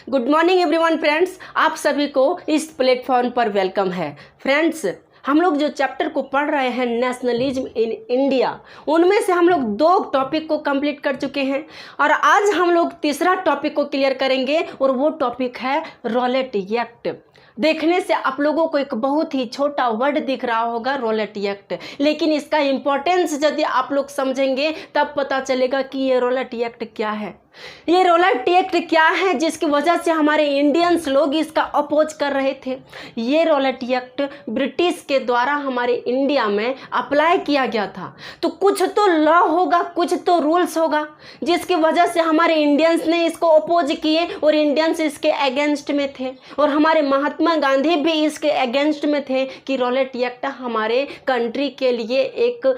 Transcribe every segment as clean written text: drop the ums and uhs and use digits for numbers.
Good morning everyone friends, आप सभी को इस प्लेटफॉर्म पर वेलकम है। फ्रेंड्स, हम लोग जो चैप्टर को पढ़ रहे हैं नेशनलिज्म इन इंडिया, उनमें से हम लोग 2 टॉपिक को कंप्लीट कर चुके हैं और आज हम लोग तीसरा टॉपिक को क्लियर करेंगे और वो टॉपिक है रॉलेट एक्ट। देखने से आप लोगों को एक बहुत ही छोटा वर्ड दिख रहा होगा रॉलेट एक्ट, लेकिन इसका इम्पोर्टेंस यदि आप लोग समझेंगे तब पता चलेगा कि ये रॉलेट एक्ट क्या है। ये रॉलेट एक्ट क्या है जिसकी वजह से हमारे इंडियंस लोग इसका अपोज कर रहे थे। ये रॉलेट एक्ट ब्रिटिश के द्वारा हमारे इंडिया में अप्लाई किया गया था, तो कुछ तो लॉ होगा, कुछ तो रूल्स होगा जिसकी वजह से हमारे इंडियंस ने इसको अपोज किए और इंडियंस इसके अगेंस्ट में थे और हमारे महात्मा गांधी भी इसके अगेंस्ट में थे कि रॉलेट एक्ट हमारे कंट्री के लिए एक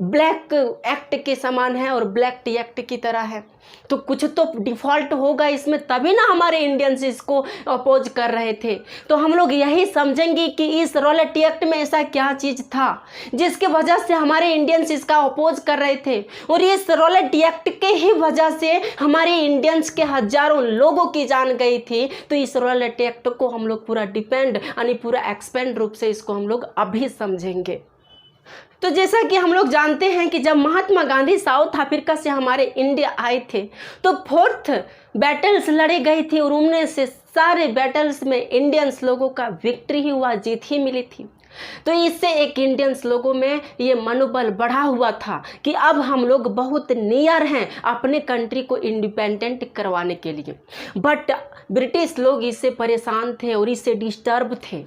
ब्लैक एक्ट के समान है और ब्लैक एक्ट की तरह है। तो कुछ तो डिफ़ॉल्ट होगा इसमें, तभी ना हमारे इंडियंस इसको अपोज कर रहे थे। तो हम लोग यही समझेंगे कि इस रॉलेट एक्ट में ऐसा क्या चीज़ था जिसके वजह से हमारे इंडियंस इसका अपोज कर रहे थे, और इस रॉलेट एक्ट के ही वजह से हमारे इंडियंस के हजारों लोगों की जान गई थी। तो इस रॉलेट एक्ट को हम लोग पूरा डिपेंड यानी पूरा एक्सपेंड रूप से इसको हम लोग अभी समझेंगे। तो जैसा कि हम लोग जानते हैं कि जब महात्मा गांधी साउथ अफ्रीका से हमारे इंडिया आए थे तो 4th बैटल्स लड़ी गई थी और उनमें से सारे बैटल्स में इंडियंस लोगों का विक्ट्री ही हुआ, जीत ही मिली थी। तो इससे एक इंडियंस लोगों में ये मनोबल बढ़ा हुआ था कि अब हम लोग बहुत नियर हैं अपने कंट्री को इंडिपेंडेंट करवाने के लिए। बट ब्रिटिश लोग इससे परेशान थे और इससे डिस्टर्ब थे।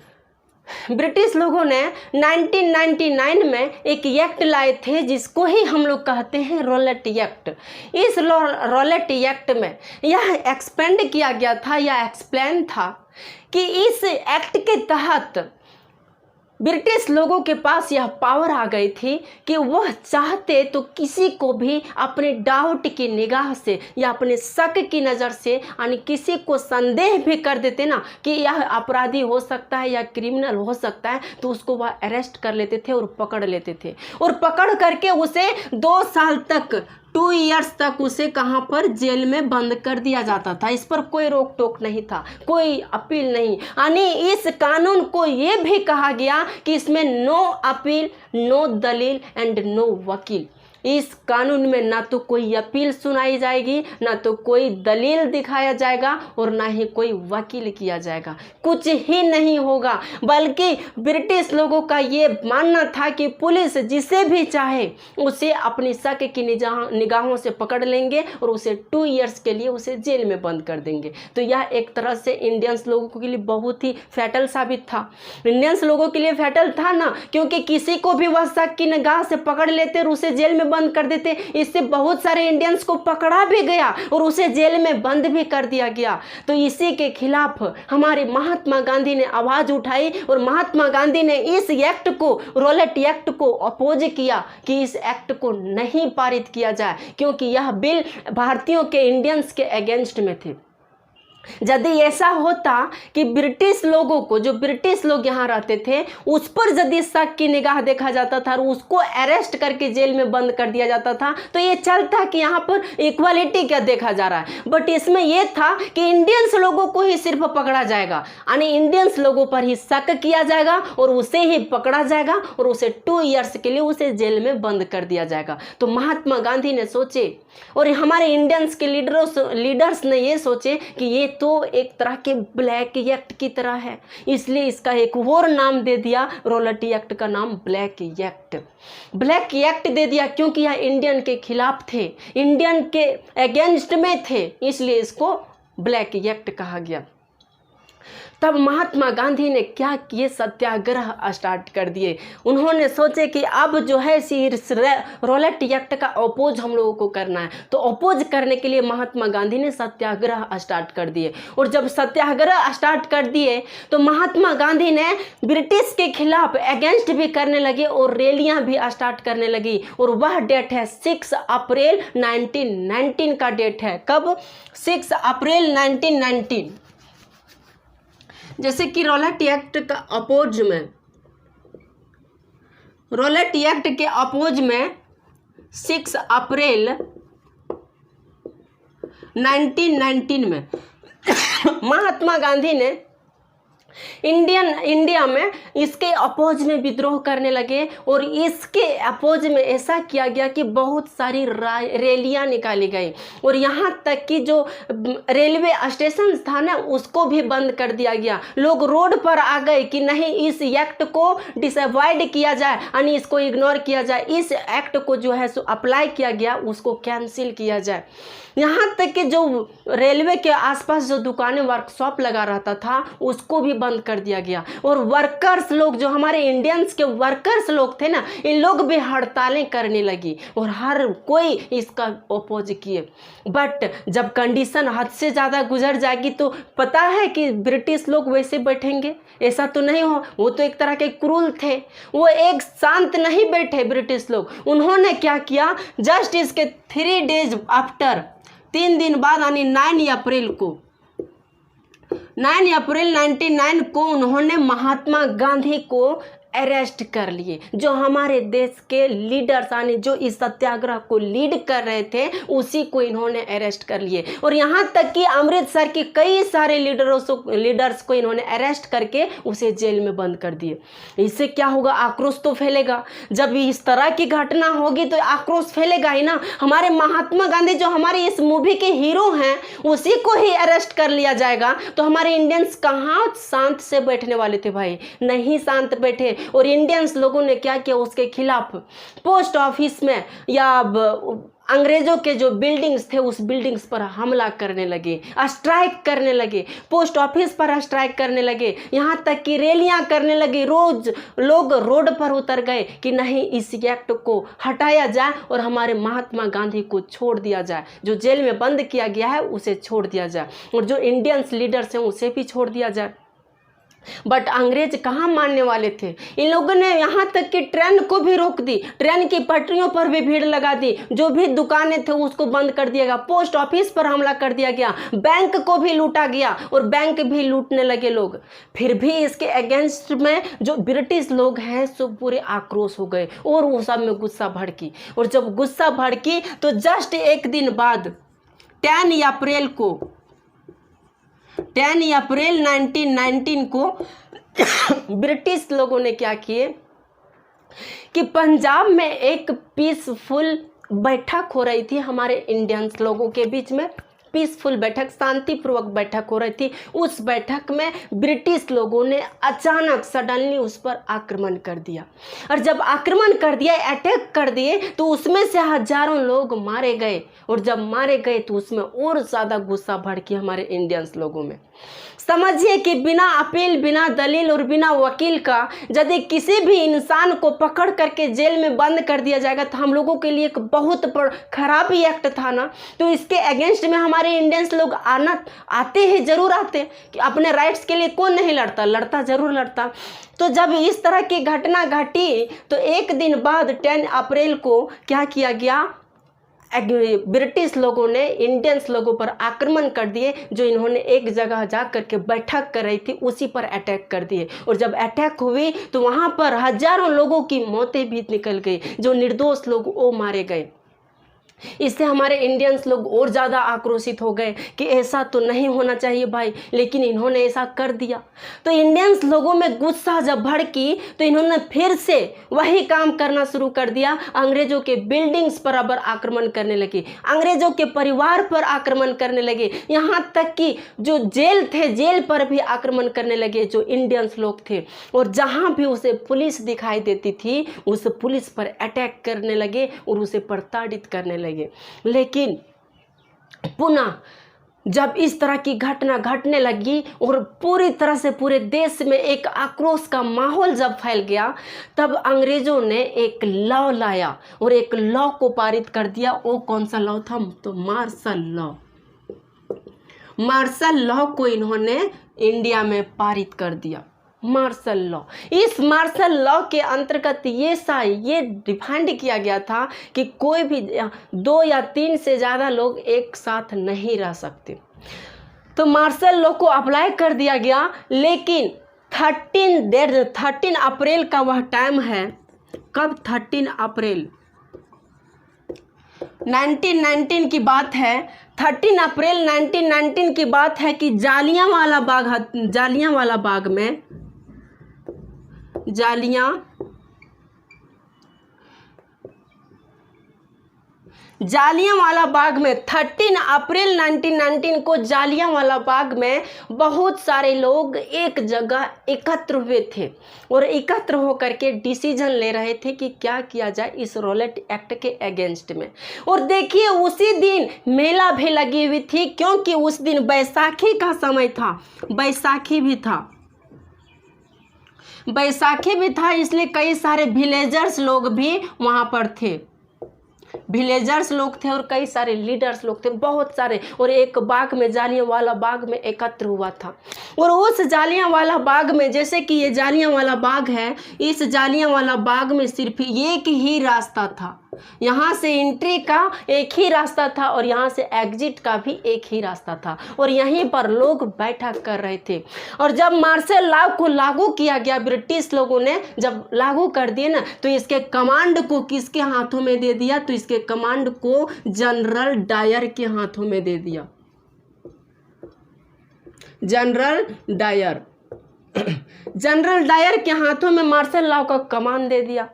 ब्रिटिश लोगों ने 1999 में एक एक्ट लाए थे जिसको ही हम लोग कहते हैं रॉलेट एक्ट। इस रॉलेट एक्ट में यह एक्सपेंड किया गया था या एक्सप्लेन था कि इस एक्ट के तहत ब्रिटिश लोगों के पास यह पावर आ गई थी कि वह चाहते तो किसी को भी अपने डाउट की निगाह से या अपने शक की नज़र से यानी किसी को संदेह भी कर देते ना कि यह अपराधी हो सकता है या क्रिमिनल हो सकता है, तो उसको वह अरेस्ट कर लेते थे और पकड़ लेते थे और पकड़ करके उसे 2 साल तक 2 इयर्स तक उसे कहाँ पर जेल में बंद कर दिया जाता था। इस पर कोई रोक टोक नहीं था, कोई अपील नहीं। यानी इस कानून को ये भी कहा गया कि इसमें नो अपील, नो दलील एंड नो वकील। इस कानून में ना तो कोई अपील सुनाई जाएगी, ना तो कोई दलील दिखाया जाएगा और ना ही कोई वकील किया जाएगा, कुछ ही नहीं होगा। बल्कि ब्रिटिश लोगों का ये मानना था कि पुलिस जिसे भी चाहे उसे अपनी शक की निगाहों से पकड़ लेंगे और उसे 2 इयर्स के लिए उसे जेल में बंद कर देंगे। तो यह एक तरह से इंडियंस लोगों के लिए बहुत ही फैटल साबित था। इंडियंस लोगों के लिए फैटल था ना, क्योंकि किसी को भी वह शक की निगाह से पकड़ लेते और उसे जेल में बंद कर देते। इससे बहुत सारे इंडियंस को पकड़ा भी गया और उसे जेल में बंद भी कर दिया गया। तो इसी के खिलाफ हमारे महात्मा गांधी ने आवाज उठाई और महात्मा गांधी ने इस एक्ट को, रॉलेट एक्ट को अपोज किया कि इस एक्ट को नहीं पारित किया जाए, क्योंकि यह बिल भारतीयों के, इंडियंस के अगेंस्ट में थे। यदि ऐसा होता कि ब्रिटिश लोगों को, जो ब्रिटिश लोग यहाँ रहते थे, उस पर यदि शक की निगाह देखा जाता था और उसको अरेस्ट करके जेल में बंद कर दिया जाता था तो ये चलता कि यहाँ पर इक्वालिटी क्या देखा जा रहा है। बट इसमें यह था कि इंडियंस लोगों को ही सिर्फ पकड़ा जाएगा, यानी इंडियंस लोगों पर ही शक किया जाएगा और उसे ही पकड़ा जाएगा और उसे 2 इयर्स के लिए उसे जेल में बंद कर दिया जाएगा। तो महात्मा गांधी ने सोचे और हमारे इंडियंस के लीडर्स ने ये सोचे कि ये तो एक तरह के ब्लैक एक्ट की तरह है, इसलिए इसका एक और नाम दे दिया, रॉलेट एक्ट का नाम black act. Black act they दिया क्योंकि यह इंडियन के खिलाफ थे, इंडियन के अगेंस्ट में थे, इसलिए इसको ब्लैक एक्ट कहा गया। तब महात्मा गांधी ने क्या किए, सत्याग्रह स्टार्ट कर दिए। उन्होंने सोचे कि अब जो है इस रॉलेट एक्ट का अपोज हम लोगों को करना है, तो अपोज करने के लिए महात्मा गांधी ने सत्याग्रह स्टार्ट कर दिए। और जब सत्याग्रह स्टार्ट कर दिए तो महात्मा गांधी ने ब्रिटिश के खिलाफ अगेंस्ट भी करने लगे और रैलियां भी स्टार्ट करने लगी। और वह डेट है 6 अप्रैल 1919 का डेट है। कब? 6 अप्रैल 1919। जैसे कि रॉलेट एक्ट का अपोज में, रॉलेट एक्ट के अपोज में 6 अप्रैल 1919 में महात्मा गांधी ने इंडिया में इसके अपोज में विद्रोह करने लगे और इसके अपोज में ऐसा किया गया कि बहुत सारी रैलियां निकाली गई और यहाँ तक कि जो रेलवे स्टेशन था ना उसको भी बंद कर दिया गया। लोग रोड पर आ गए कि नहीं, इस एक्ट को डिसअवॉइड किया जाए यानी इसको इग्नोर किया जाए, इस एक्ट को जो है सो अप्लाई किया गया उसको कैंसिल किया जाए। यहाँ तक कि जो रेलवे के आसपास जो दुकानें वर्कशॉप लगा रहता था उसको भी बंद कर दिया गया और वर्कर्स लोग, जो हमारे इंडियंस के वर्कर्स लोग थे ना, इन लोग भी हड़तालें करने लगी और हर कोई इसका अपोज किए। बट जब कंडीशन हद से ज़्यादा गुजर जाएगी तो पता है कि ब्रिटिश लोग वैसे बैठेंगे, ऐसा तो नहीं हो। वो तो एक तरह के क्रूर थे, वो एक शांत नहीं बैठे ब्रिटिश लोग। उन्होंने क्या किया, जस्ट इसके 3 डेज आफ्टर, 3 दिन बाद यानी 9 अप्रैल 1999 को उन्होंने महात्मा गांधी को अरेस्ट कर लिए। जो हमारे देश के लीडर्स यानी जो इस सत्याग्रह को लीड कर रहे थे उसी को इन्होंने अरेस्ट कर लिए और यहाँ तक कि अमृतसर के कई सारे लीडर्स को इन्होंने अरेस्ट करके उसे जेल में बंद कर दिए। इससे क्या होगा, आक्रोश तो फैलेगा। जब इस तरह की घटना होगी तो आक्रोश फैलेगा ही ना। हमारे महात्मा गांधी जो हमारे इस मूवी के हीरो हैं उसी को ही अरेस्ट कर लिया जाएगा तो हमारे इंडियंस कहाँ शांत से बैठने वाले थे भाई, नहीं शांत बैठे। और इंडियंस लोगों ने क्या किया, उसके खिलाफ पोस्ट ऑफिस में या अंग्रेजों के जो बिल्डिंग्स थे उस बिल्डिंग्स पर हमला करने लगे, स्ट्राइक करने लगे, पोस्ट ऑफिस पर स्ट्राइक करने लगे, यहाँ तक कि रैलियां करने लगे। रोज लोग रोड पर उतर गए कि नहीं, इस एक्ट को हटाया जाए और हमारे महात्मा गांधी को छोड़ दिया जाए, जो जेल में बंद किया गया है उसे छोड़ दिया जाए और जो इंडियंस लीडर्स हैं उसे भी छोड़ दिया जाए। बट अंग्रेज कहाँ मानने वाले थे। इन लोगों ने यहाँ तक कि ट्रेन को भी रोक दी, ट्रेन की पटरियों पर भी भीड़ लगा दी, जो भी दुकानें थे उसको बंद कर दिया गया, पोस्ट ऑफिस पर हमला कर दिया गया, बैंक को भी लूटा गया और बैंक भी लूटने लगे लोग। फिर भी इसके अगेंस्ट में जो ब्रिटिश लोग हैं सो पूरे आक्रोश हो गए और वो सब में गुस्सा भड़की और जब गुस्सा भड़की तो जस्ट एक दिन बाद 10 अप्रैल 1919 को ब्रिटिश लोगों ने क्या किए कि पंजाब में एक पीसफुल बैठक हो रही थी हमारे इंडियंस लोगों के बीच में, पीसफुल बैठक, शांतिपूर्वक बैठक हो रही थी। उस बैठक में ब्रिटिश लोगों ने अचानक सडनली उस पर आक्रमण कर दिया और जब आक्रमण कर दिया, अटैक कर दिए तो उसमें से हजारों लोग मारे गए और जब मारे गए तो उसमें और ज़्यादा गुस्सा भड़की हमारे इंडियंस लोगों में। समझिए कि बिना अपील, बिना दलील और बिना वकील का यदि किसी भी इंसान को पकड़ करके जेल में बंद कर दिया जाएगा तो हम लोगों के लिए एक बहुत खराब ही एक्ट था ना। तो इसके अगेंस्ट में हमारे इंडियंस लोग आते हैं, जरूर आते कि अपने राइट्स के लिए कौन नहीं लड़ता जरूर लड़ता। तो जब इस तरह की घटना घटी तो एक दिन बाद 10 अप्रैल को क्या किया गया, ब्रिटिश लोगों ने इंडियंस लोगों पर आक्रमण कर दिए। जो इन्होंने एक जगह जा करके बैठक कर रही थी उसी पर अटैक कर दिए और जब अटैक हुई तो वहाँ पर हजारों लोगों की मौतें भी निकल गई, जो निर्दोष लोग वो मारे गए। इससे हमारे इंडियंस लोग और ज़्यादा आक्रोशित हो गए कि ऐसा तो नहीं होना चाहिए भाई, लेकिन इन्होंने ऐसा कर दिया। तो इंडियंस लोगों में गुस्सा जब भड़की तो इन्होंने फिर से वही काम करना शुरू कर दिया, अंग्रेजों के बिल्डिंग्स पर अब आक्रमण करने लगे, अंग्रेजों के परिवार पर आक्रमण करने लगे, यहाँ तक कि जो जेल थे जेल पर भी आक्रमण करने लगे जो इंडियंस लोग थे। और जहाँ भी उसे पुलिस दिखाई देती थी उस पुलिस पर अटैक करने लगे और उसे प्रताड़ित करने लगे। लेकिन पुनः जब इस तरह की घटना घटने लगी और पूरी तरह से पूरे देश में एक आक्रोश का माहौल जब फैल गया तब अंग्रेजों ने एक लॉ लाया और एक लॉ को पारित कर दिया। वो कौन सा लॉ था, तो मार्शल लॉ को इन्होंने इंडिया में पारित कर दिया। मार्शल लॉ, इस मार्शल लॉ के अंतर्गत ये डिफाइंड किया गया था कि कोई भी 2 या 3 से ज़्यादा लोग एक साथ नहीं रह सकते। तो मार्शल लॉ को अप्लाई कर दिया गया। लेकिन 13 अप्रैल का वह टाइम है, कब, 13 अप्रैल 1919 की बात है, 13 अप्रैल 1919 की बात है कि जालियांवाला बाग में जालियांवाला बाग में 13 अप्रैल 1919 को जालियांवाला बाग में बहुत सारे लोग एक जगह एकत्र हुए थे और एकत्र होकर के डिसीजन ले रहे थे कि क्या किया जाए इस रॉलेट एक्ट के अगेंस्ट में। और देखिए उसी दिन मेला भी लगी हुई थी, क्योंकि उस दिन बैसाखी का समय था, बैसाखी भी था, इसलिए कई सारे विलेजर्स लोग भी वहाँ पर थे, विलेजर्स लोग थे और कई सारे लीडर्स लोग थे, बहुत सारे। और एक बाग में, जालियांवाला बाग में एकत्र हुआ था। और उस जालियांवाला बाग में, जैसे कि ये जालियांवाला बाग है, इस जालियांवाला बाग में सिर्फ एक ही रास्ता था, यहाँ से एंट्री का एक ही रास्ता था और यहाँ से एग्जिट का भी एक ही रास्ता था, और यहीं पर लोग बैठक कर रहे थे। और जब मार्शल लॉ को लागू किया गया, ब्रिटिश लोगों ने जब लागू कर दिए ना, तो इसके कमांड को किसके हाथों में दे दिया? तो इसके कमांड को जनरल डायर के हाथों में दे दिया, जनरल डायर के हाथों में मार्शल लॉ का कमांड दे दिया।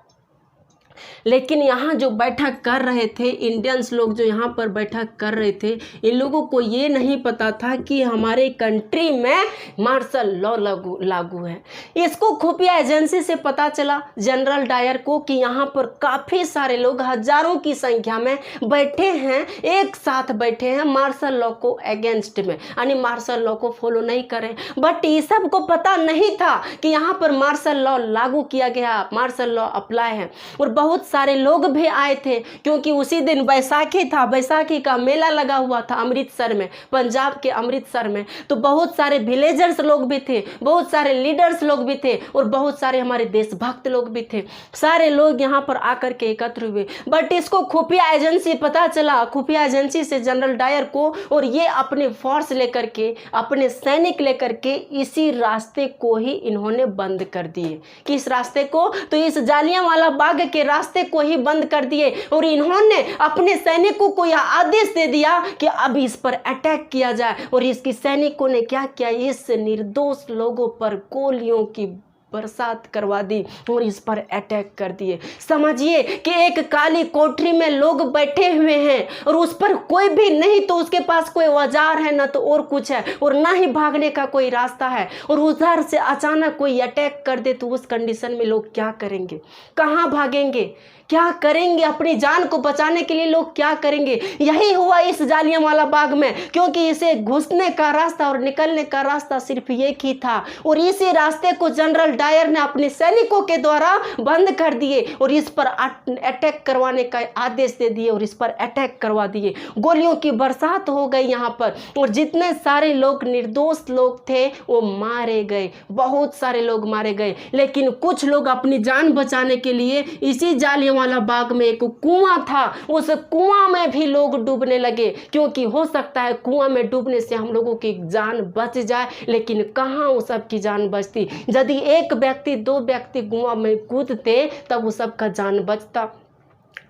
लेकिन यहाँ जो बैठक कर रहे थे, इंडियंस लोग जो यहाँ पर बैठक कर रहे थे, इन लोगों को ये नहीं पता था कि हमारे कंट्री में मार्शल लॉ लागू है। इसको खुफिया एजेंसी से पता चला जनरल डायर को कि यहाँ पर काफ़ी सारे लोग, हजारों की संख्या में बैठे हैं, एक साथ बैठे हैं मार्शल लॉ को अगेंस्ट में, यानी मार्शल लॉ को फॉलो नहीं करें। बट ये सब को पता नहीं था कि यहाँ पर मार्शल लॉ लागू किया गया, मार्शल लॉ अप्लाई है। और बहुत सारे लोग भी आए थे, क्योंकि उसी दिन बैसाखी था, बैसाखी का मेला लगा हुआ था अमृतसर में, पंजाब के अमृतसर में। तो बहुत सारे विलेजर्स लोग भी थे, बहुत सारे लीडर्स लोग भी थे और बहुत सारे हमारे देशभक्त लोग भी थे। सारे लोग यहाँ पर आकर के एकत्र हुए। बट इसको खुफिया एजेंसी पता चला, खुफिया एजेंसी से जनरल डायर को, और ये अपने फोर्स लेकर के, अपने सैनिक लेकर के इसी रास्ते को ही इन्होंने बंद कर दिए। किस रास्ते को? तो इस जालियांवाला बाग के रास्ते को ही बंद कर दिए। और इन्होंने अपने सैनिकों को यह आदेश दे दिया कि अब इस पर अटैक किया जाए। और इसकी सैनिकों ने क्या किया? इस निर्दोष लोगों पर गोलियों की बरसात करवा दी और इस पर अटैक कर दिए। समझिए कि एक काली कोठरी में लोग बैठे हुए हैं और उस पर कोई भी नहीं, तो उसके पास कोई औजार है ना तो और कुछ है, और ना ही भागने का कोई रास्ता है, और उधर से अचानक कोई अटैक कर दे तो उस कंडीशन में लोग क्या करेंगे? कहाँ भागेंगे? क्या करेंगे? अपनी जान को बचाने के लिए लोग क्या करेंगे? यही हुआ इस जालियांवाला बाग में, क्योंकि इसे घुसने का रास्ता और निकलने का रास्ता सिर्फ एक ही था, और इसी रास्ते को जनरल डायर ने अपने सैनिकों के द्वारा बंद कर दिए और इस पर अटैक करवाने का आदेश दे दिए और इस पर अटैक करवा दिए। गोलियों की बरसात हो गई यहाँ पर, और जितने सारे लोग निर्दोष लोग थे वो मारे गए, बहुत सारे लोग मारे गए। लेकिन कुछ लोग अपनी जान बचाने के लिए इसी जालियांवाला बाग में एक कुआं था, उस कुआं में भी लोग डूबने लगे, क्योंकि हो सकता है कुआं में डूबने से हम लोगों की जान बच जाए। लेकिन कहाँ वो सबकी जान बचती? यदि एक व्यक्ति, दो व्यक्ति कुआं में कूदते तब वो सबका जान बचता।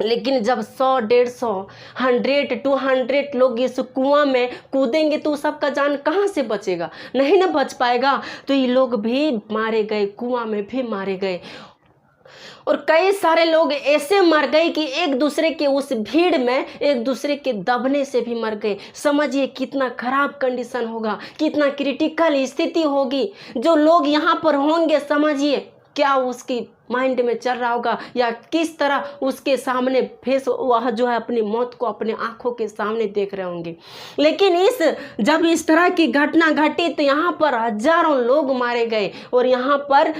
लेकिन जब 100, 150, 100, 200 लोग इस कुआं में कूदेंगे तो सबका जान कहाँ से बचेगा? नहीं ना बच पाएगा। तो ये लोग भी मारे गए, कुआं में भी मारे गए, और कई सारे लोग ऐसे मर गए कि एक दूसरे के उस भीड़ में एक दूसरे के दबने से भी मर गए। समझिए कितना खराब कंडीशन होगा, कितना क्रिटिकल स्थिति होगी। जो लोग यहाँ पर होंगे, समझिए क्या उसकी माइंड में चल रहा होगा, या किस तरह उसके सामने फेस, वह जो है अपनी मौत को अपने आंखों के सामने देख रहे होंगे। लेकिन जब इस तरह की घटना घटी तो यहाँ पर हजारों लोग मारे गए, और यहाँ पर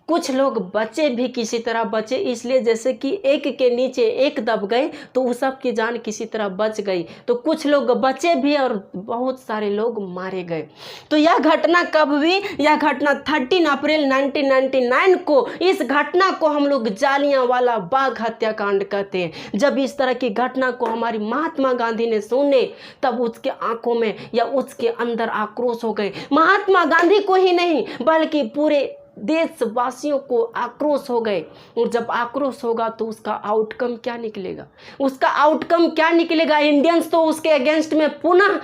कुछ लोग बचे भी, किसी तरह बचे, इसलिए जैसे कि एक के नीचे एक दब गए तो उस सब की जान किसी तरह बच गई। तो कुछ लोग बचे भी और बहुत सारे लोग मारे गए। तो यह घटना कब हुई? यह घटना 13 अप्रैल 1999 को, इस घटना को हम लोग जालियांवाला बाग हत्याकांड कहते हैं। जब इस तरह की घटना को हमारी महात्मा गांधी ने सुने तब उसके आंखों में या उसके अंदर आक्रोश हो गए। महात्मा गांधी को ही नहीं बल्कि पूरे देशवासियों को आक्रोश हो गए। और जब आक्रोश होगा तो उसका आउटकम क्या निकलेगा? उसका आउटकम क्या निकलेगा? इंडियंस तो उसके अगेंस्ट में पुनः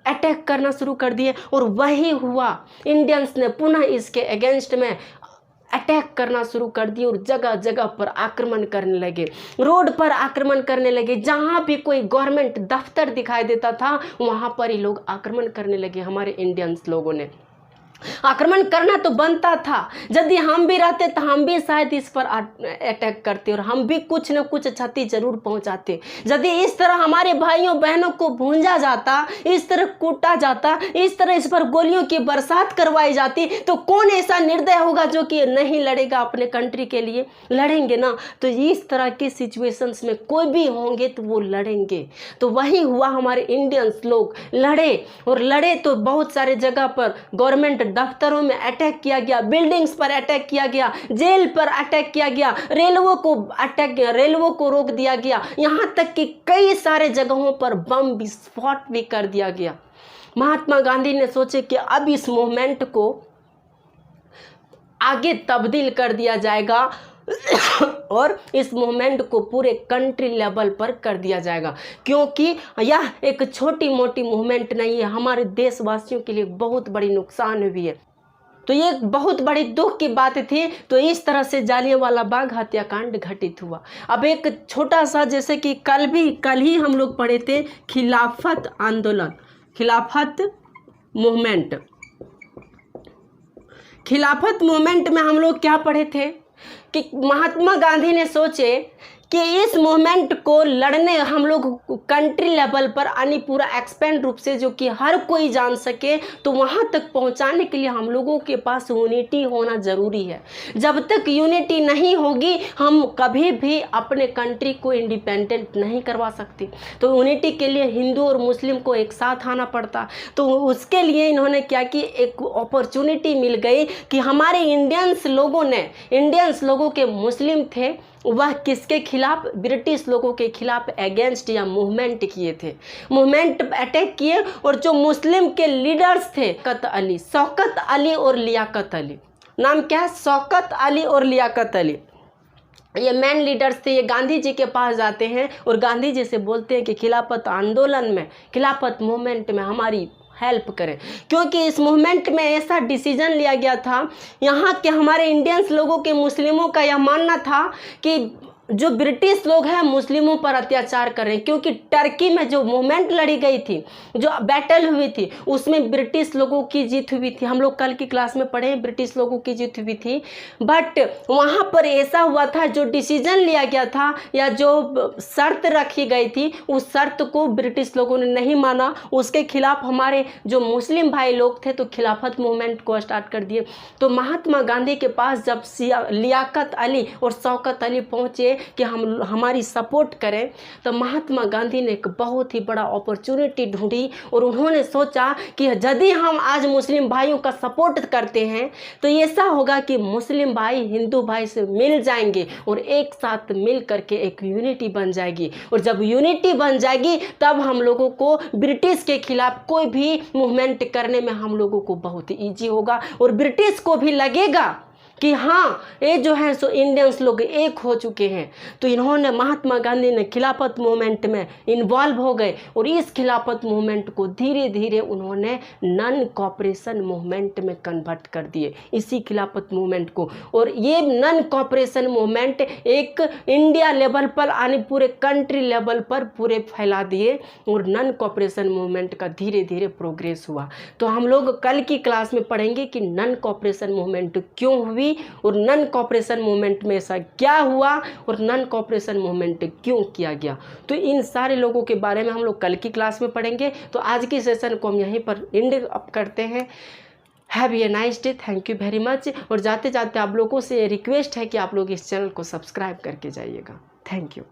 अटैक करना शुरू कर दिए और वही हुआ। इंडियंस ने पुनः इसके अगेंस्ट में अटैक करना शुरू कर दिए और जगह जगह पर आक्रमण करने लगे, रोड पर आक्रमण करने लगे। जहाँ भी कोई गवर्नमेंट दफ्तर दिखाई देता था वहाँ पर ही लोग आक्रमण करने लगे। हमारे इंडियंस लोगों ने आक्रमण करना तो बनता था। यदि हम भी रहते तो हम भी शायद इस पर अटैक करते और हम भी कुछ न कुछ क्षति जरूर पहुंचाते। यदि इस तरह हमारे भाइयों बहनों को भूंजा जाता, इस तरह कूटा जाता, इस तरह इस पर गोलियों की बरसात करवाई जाती, तो कौन ऐसा निर्दय होगा जो कि नहीं लड़ेगा अपने कंट्री के लिए? लड़ेंगे ना। तो इस तरह की सिचुएशंस में कोई भी होंगे तो वो लड़ेंगे। तो वही हुआ, हमारे इंडियंस लोग लड़े और लड़े तो बहुत सारे जगह पर गवर्नमेंट दफ्तरों में अटैक किया गया, बिल्डिंग्स पर अटैक किया गया, जेल पर अटैक किया गया, रेलवों को रोक दिया गया, यहां तक कि कई सारे जगहों पर बम विस्फोट भी कर दिया गया। महात्मा गांधी ने सोचे कि अब इस मूवमेंट को आगे तब्दील कर दिया जाएगा और इस मूवमेंट को पूरे कंट्री लेवल पर कर दिया जाएगा, क्योंकि यह एक छोटी मोटी मूवमेंट नहीं है, हमारे देशवासियों के लिए बहुत बड़ी नुकसान हुई है। तो ये एक बहुत बड़ी दुख की बात थी। तो इस तरह से जालियांवाला बाग हत्याकांड घटित हुआ। अब एक छोटा सा, जैसे कि कल ही हम लोग पढ़े थे खिलाफत आंदोलन, खिलाफत मूवमेंट में हम लोग क्या पढ़े थे कि महात्मा गांधी ने सोचे कि इस मूवमेंट को लड़ने हम लोग कंट्री लेवल पर यानी पूरा एक्सपेंड रूप से जो कि हर कोई जान सके, तो वहाँ तक पहुँचाने के लिए हम लोगों के पास यूनिटी होना ज़रूरी है। जब तक यूनिटी नहीं होगी हम कभी भी अपने कंट्री को इंडिपेंडेंट नहीं करवा सकते। तो यूनिटी के लिए हिंदू और मुस्लिम को एक साथ आना पड़ता। तो उसके लिए इन्होंने क्या कि एक अपॉर्चुनिटी मिल गई कि हमारे इंडियंस लोगों के मुस्लिम थे, वह किसके खिलाफ? ब्रिटिश लोगों के खिलाफ अगेंस्ट या मूवमेंट किए थे, मूवमेंट अटैक किए। और जो मुस्लिम के लीडर्स थे शौकत अली और लियाकत अली, नाम क्या है? शौकत अली और लियाकत अली, ये मेन लीडर्स थे। ये गांधी जी के पास जाते हैं और गांधी जी से बोलते हैं कि खिलाफत आंदोलन में, खिलाफत मूवमेंट में हमारी हेल्प करें, क्योंकि इस मूवमेंट में ऐसा डिसीजन लिया गया था। यहाँ के हमारे इंडियंस लोगों के, मुस्लिमों का यह मानना था कि जो ब्रिटिश लोग हैं मुस्लिमों पर अत्याचार कर रहे हैं, क्योंकि टर्की में जो मूवमेंट लड़ी गई थी, जो बैटल हुई थी, उसमें ब्रिटिश लोगों की जीत हुई थी। हम लोग कल की क्लास में पढ़े, ब्रिटिश लोगों की जीत हुई थी। बट वहाँ पर ऐसा हुआ था, जो डिसीजन लिया गया था या जो शर्त रखी गई थी, उस शर्त को ब्रिटिश लोगों ने नहीं माना। उसके खिलाफ हमारे जो मुस्लिम भाई लोग थे तो खिलाफत मूवमेंट को स्टार्ट कर दिए। तो महात्मा गांधी के पास जब लियाकत अली और शौकत अली पहुँचे कि हम हमारी सपोर्ट करें, तो महात्मा गांधी ने एक बहुत ही बड़ा अपॉर्चुनिटी ढूंढी और उन्होंने सोचा कि यदि हम आज मुस्लिम भाइयों का सपोर्ट करते हैं तो ऐसा होगा कि मुस्लिम भाई हिंदू भाई से मिल जाएंगे और एक साथ मिल करके एक यूनिटी बन जाएगी। और जब यूनिटी बन जाएगी तब हम लोगों को ब्रिटिश के खिलाफ कोई भी मूवमेंट करने में हम लोगों को बहुत ईजी होगा और ब्रिटिश को भी लगेगा कि हाँ, ये जो है सो इंडियंस लोग एक हो चुके हैं। तो इन्होंने, महात्मा गांधी ने खिलाफत मूवमेंट में इन्वॉल्व हो गए और इस खिलाफत मूवमेंट को धीरे धीरे उन्होंने नन कॉपरेशन मूवमेंट में कन्वर्ट कर दिए, इसी खिलाफत मूवमेंट को। और ये नन कॉपरेशन मूवमेंट एक इंडिया लेवल पर यानी पूरे कंट्री लेवल पर पूरे फैला दिए और नन कॉपरेशन मूवमेंट का धीरे धीरे प्रोग्रेस हुआ। तो हम लोग कल की क्लास में पढ़ेंगे कि नन कॉपरेशन मूवमेंट क्यों हुई और नन कॉपरेशन मूवमेंट में ऐसा क्या हुआ और नन कॉपरेशन मूवमेंट क्यों किया गया। तो इन सारे लोगों के बारे में हम लोग कल की क्लास में पढ़ेंगे। तो आज की सेशन को हम यहीं पर एंड अप करते हैं। Have a nice day, thank you very much. और जाते जाते आप लोगों से रिक्वेस्ट है कि आप लोग इस चैनल को सब्सक्राइब करके जाइएगा। Thank you.